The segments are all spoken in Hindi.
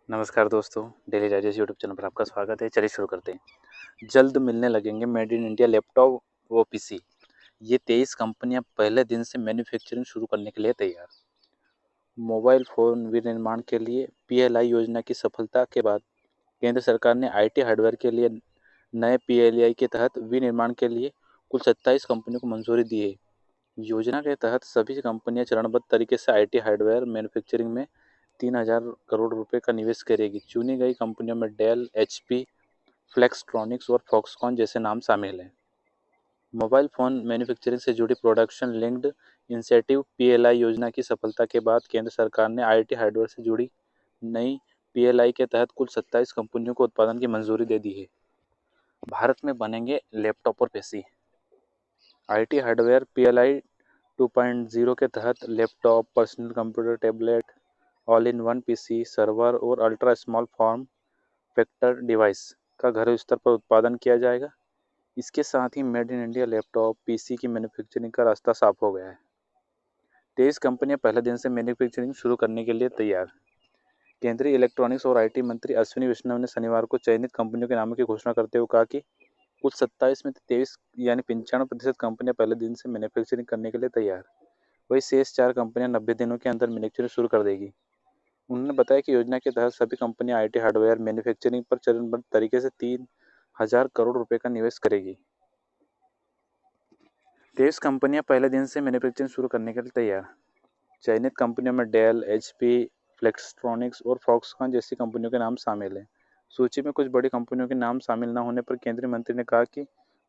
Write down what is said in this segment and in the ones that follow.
नमस्कार दोस्तों, डेली डाइजेस्ट यूट्यूब चैनल पर आपका स्वागत है। चलिए शुरू करते हैं। जल्द मिलने लगेंगे मेड इन इंडिया लैपटॉप व पीसी। ये 23 कंपनियां पहले दिन से मैन्युफैक्चरिंग शुरू करने के लिए तैयार। मोबाइल फ़ोन विनिर्माण के लिए पीएलआई योजना की सफलता के बाद केंद्र सरकार ने आईटी हार्डवेयर के लिए नए पीएलआई के तहत विनिर्माण के लिए कुल 27 कंपनियों को मंजूरी दी है। योजना के तहत सभी कंपनियां चरणबद्ध तरीके से आईटी हार्डवेयर मैन्युफैक्चरिंग में 3,000 करोड़ रुपए का निवेश करेगी। चुनी गई कंपनियों में डेल, एचपी, फ्लेक्सट्रॉनिक्स और फॉक्सकॉन जैसे नाम शामिल हैं। मोबाइल फ़ोन मैन्युफैक्चरिंग से जुड़ी प्रोडक्शन लिंक्ड इंसेंटिव पीएलआई योजना की सफलता के बाद केंद्र सरकार ने आईटी हार्डवेयर से जुड़ी नई पीएलआई के तहत कुल 27 कंपनियों को उत्पादन की मंजूरी दे दी है। भारत में बनेंगे लैपटॉप और पीसी। आईटी हार्डवेयर पीएलआई 2.0 के तहत laptop, personal computer, tablet, all in one PC, server और ultra small form factor device का घरेलू स्तर पर उत्पादन किया जाएगा। इसके साथ ही made in India laptop PC की मैन्युफैक्चरिंग का रास्ता साफ हो गया है। 23 कंपनियां पहले दिन से मैन्युफैक्चरिंग शुरू करने के लिए तैयार। केंद्रीय इलेक्ट्रॉनिक्स और आईटी मंत्री अश्विनी वैष्णव ने शनिवार को चयनित कंपनियों के नामों की घोषणा करते हुए कहा कि कुल 27 में 23 यानी 95% कंपनियां पहले दिन से मैन्युफैक्चरिंग करने के लिए तैयार। वही शेष 4 कंपनियां 90 दिनों के अंदर मैन्युफैक्चरिंग शुरू कर देगी। उन्होंने बताया कि योजना के तहत सभी कंपनियां आईटी हार्डवेयर मैन्युफैक्चरिंग पर चरणबद्ध तरीके से 3,000 करोड़ रुपए का निवेश करेगी। 23 कंपनियां पहले दिन से मैन्युफैक्चरिंग शुरू करने के लिए तैयार। चयनित कंपनियों में डेल, एचपी, फ्लेक्सट्रॉनिक्स और फॉक्सकॉन जैसी कंपनियों के नाम शामिल हैं। सूची में कुछ बड़ी कंपनियों के नाम शामिल न होने पर केंद्रीय मंत्री ने कहा कि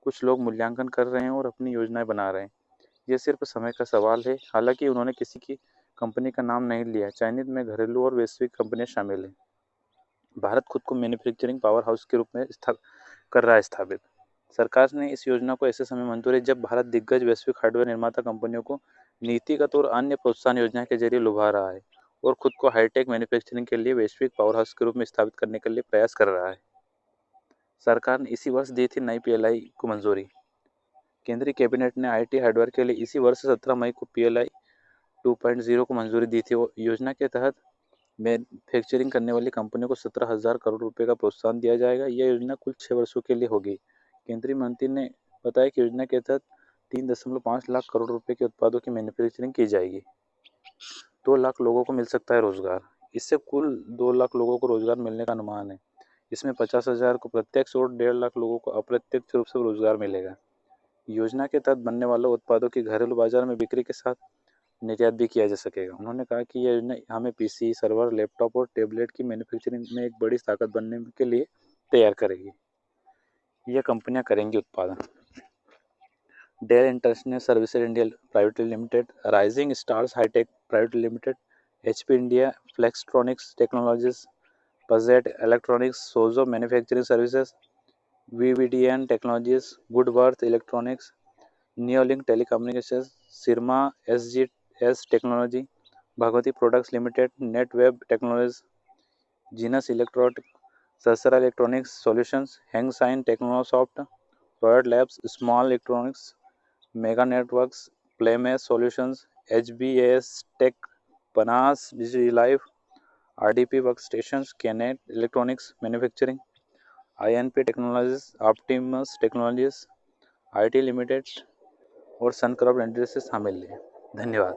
कुछ लोग मूल्यांकन कर रहे हैं और अपनी योजनाएं बना रहे हैं। ये सिर्फ समय का सवाल है। हालांकि उन्होंने किसी की कंपनी का नाम नहीं लिया। चयनित में घरेलू और वैश्विक कंपनियां शामिल हैं। भारत खुद को मैन्युफैक्चरिंग पावर हाउस के रूप में कर रहा है स्थापित। सरकार ने इस योजना को ऐसे समय मंजूरी जब भारत दिग्गज वैश्विक हार्डवेयर निर्माता कंपनियों को नीतिगत और अन्य प्रोत्साहन योजना के जरिए लुभा रहा है और खुद को हाईटेक मैन्युफैक्चरिंग के लिए वैश्विक पावर हाउस के रूप में स्थापित करने के लिए प्रयास कर रहा है। सरकार ने इसी वर्ष दी थी नई पीएलआई को मंजूरी। केंद्रीय कैबिनेट ने आईटी हार्डवेयर के लिए इसी वर्ष 17 मई को पीएलआई 2.0 को मंजूरी दी थी। योजना के तहत मैन्युफैक्चरिंग करने वाली कंपनियों को 17,000 करोड़ रुपए का प्रोत्साहन दिया जाएगा। यह योजना कुल 6 वर्षों के लिए होगी। केंद्रीय मंत्री ने बताया कि योजना के तहत 3.5 लाख करोड़ रुपए के उत्पादों की मैन्युफैक्चरिंग की जाएगी। 2 लाख लोगों को मिल सकता है रोजगार। इससे कुल 2 लाख लोगों को रोजगार मिलने का अनुमान है। इसमें 50,000 को प्रत्यक्ष और 1.5 लाख लोगों को अप्रत्यक्ष रूप से रोजगार मिलेगा। योजना के तहत बनने वाले उत्पादों की घरेलू बाजार में बिक्री के साथ निर्यात भी किया जा सकेगा। उन्होंने कहा कि यह योजना हमें पीसी, सर्वर, लैपटॉप और टैबलेट की मैन्युफैक्चरिंग में एक बड़ी ताकत बनने के लिए तैयार करेगी। यह कंपनियां करेंगी उत्पादन। Dell International Services India Private Limited, Rising Stars Hitech Private Limited, HP India, Flextronics Technologies, Padget Electronics, Sojo Manufacturing Services, VVDN Technologies, Goodworth Electronics, Neolink Telecommunication, Syrma SGS Technology, Bhagwati Products Limited, Netweb Technologies, Genus Electronic, Sahasra Electronics Solutions, हैंगसाइन टेक्नोसॉफ्ट, रॉयड Labs, Small Electronics, Mega Networks, प्लेमेस Solutions, HBS Tech, Panache Digital Life, RDP Workstations, कैनेट Electronics Manufacturing, INP Technologies, Optimus Technologies, IT limited और सनक्रॉप इंडस्ट्री से शामिल है। धन्यवाद।